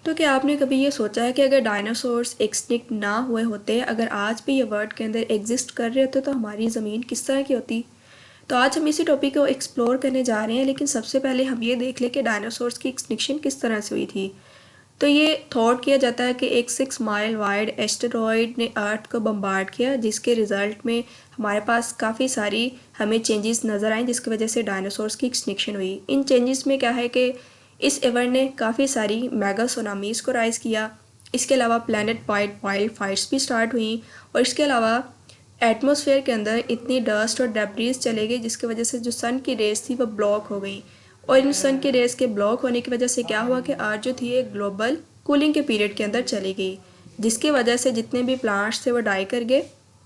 तो क्या आपने कभी ये सोचा है कि अगर डायनासोर्स एक्सटिंक्ट ना हुए होते, अगर आज भी ये वर्ल्ड के अंदर एग्जिस्ट कर रहे होते तो हमारी ज़मीन किस तरह की होती। तो आज हम इसी टॉपिक को एक्सप्लोर करने जा रहे हैं, लेकिन सबसे पहले हम ये देख लें कि डायनासोर्स की एक्सटिंक्शन किस तरह से हुई थी। तो ये थॉट किया जाता है कि एक 6 माइल वाइड एस्टेरॉयड ने अर्थ को बम्बार्ड किया, जिसके रिजल्ट में हमारे पास काफ़ी सारी हमें चेंजेस नज़र आए, जिसकी वजह से डायनासोर्स की एक्सटिंक्शन हुई। इन चेंजेस में क्या है कि इस इवेंट ने काफ़ी सारी मेगा सुनामीज को राइज किया। इसके अलावा प्लैनेट वाइड वाइल्ड फायर्स भी स्टार्ट हुई, और इसके अलावा एटमॉस्फेयर के अंदर इतनी डस्ट और डेब्रीज चले गई, जिसकी वजह से जो सन की रेस थी वो ब्लॉक हो गई। और इन सन की रेस के ब्लॉक होने की वजह से क्या हुआ कि अर्थ जो थी एक ग्लोबल कूलिंग के पीरियड के अंदर चली गई, जिसकी वजह से जितने भी प्लांट्स थे वो डाई कर गए।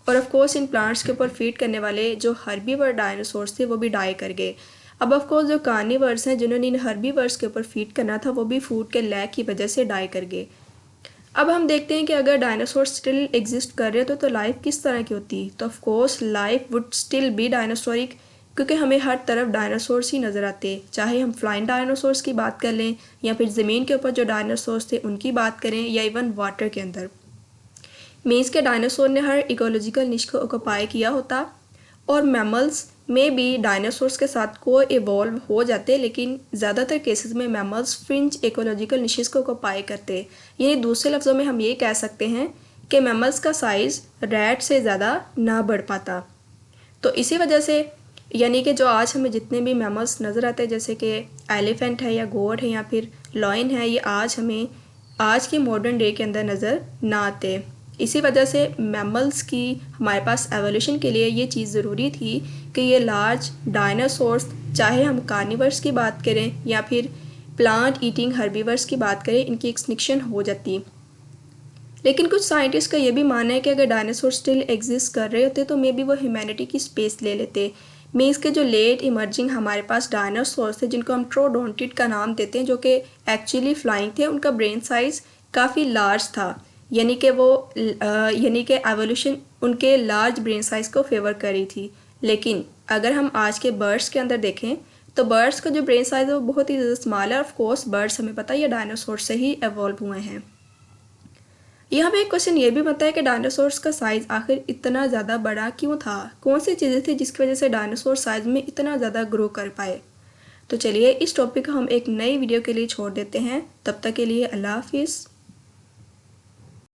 और ऑफ कोर्स इन प्लांट्स के ऊपर फीड करने वाले जो हर्बीवर डायनासोर्स थे वो भी डाई कर गए। अब ऑफ कोर्स जो कार्निवर्स हैं जिन्होंने इन हर्बीवर्स के ऊपर फीड करना था, वो भी फूड के लैक की वजह से डाई कर गए। अब हम देखते हैं कि अगर डायनासोर स्टिल एग्जिस्ट कर रहे तो लाइफ किस तरह की होती। तो of course life would still be dinosauric, क्योंकि हमें हर तरफ डायनासोर्स ही नज़र आते, चाहे हम फ्लाइंग डायनासोर्स की बात कर लें या फिर ज़मीन के ऊपर जो डायनासोर्स थे उनकी बात करें, या इवन वाटर के अंदर। मीन्स के डायनासोर ने हर इकोलॉजिकल निश को ऑक्यूपाई किया होता। और मैमल्स में भी डायनासोर्स के साथ को इवॉल्व हो जाते, लेकिन ज़्यादातर केसेस में मैमल्स फ्रिंज इकोलॉजिकल निशेस को ऑक्यूपाई करते। यानी दूसरे लफ्ज़ों में हम ये कह सकते हैं कि मैमल्स का साइज़ रैट से ज़्यादा ना बढ़ पाता। तो इसी वजह से यानी कि जो आज हमें जितने भी मैमल्स नज़र आते हैं, जैसे कि एलिफेंट है या गोट है या फिर लॉयन है, ये आज हमें आज के मॉडर्न डे के अंदर नज़र ना आते। इसी वजह से मैमल्स की हमारे पास एवोल्यूशन के लिए ये चीज़ ज़रूरी थी कि ये लार्ज डायनासोर्स, चाहे हम कार्निवर्स की बात करें या फिर प्लांट ईटिंग हर्बीवर्स की बात करें, इनकी एक्सटिंक्शन हो जाती। लेकिन कुछ साइंटिस्ट का ये भी मानना है कि अगर डायनासोर स्टिल एग्जिस्ट कर रहे होते तो मे बी वो ह्यूमैनिटी की स्पेस ले लेते। मीन्स के जो लेट इमर्जिंग हमारे पास डायनासोर्स थे, जिनको हम ट्रोडोंटिड का नाम देते हैं, जो कि एक्चुअली फ्लाइंग थे, उनका ब्रेन साइज़ काफ़ी लार्ज था। यानी कि यानी कि एवोल्यूशन उनके लार्ज ब्रेन साइज़ को फेवर कर रही थी। लेकिन अगर हम आज के बर्ड्स के अंदर देखें तो बर्ड्स का जो ब्रेन साइज़ है वो बहुत ही ज़्यादा स्मॉल है। ऑफ कोर्स बर्ड्स हमें पता है ये डायनासोर से ही एवॉल्व हुए हैं। यहाँ पे एक क्वेश्चन ये भी बनता है कि डायनासोर्स का साइज़ आखिर इतना ज़्यादा बड़ा क्यों था, कौन सी चीज़ें थी जिसकी वजह से डायनासोर साइज़ में इतना ज़्यादा ग्रो कर पाए। तो चलिए इस टॉपिक को हम एक नई वीडियो के लिए छोड़ देते हैं। तब तक के लिए अल्लाह हाफिज़।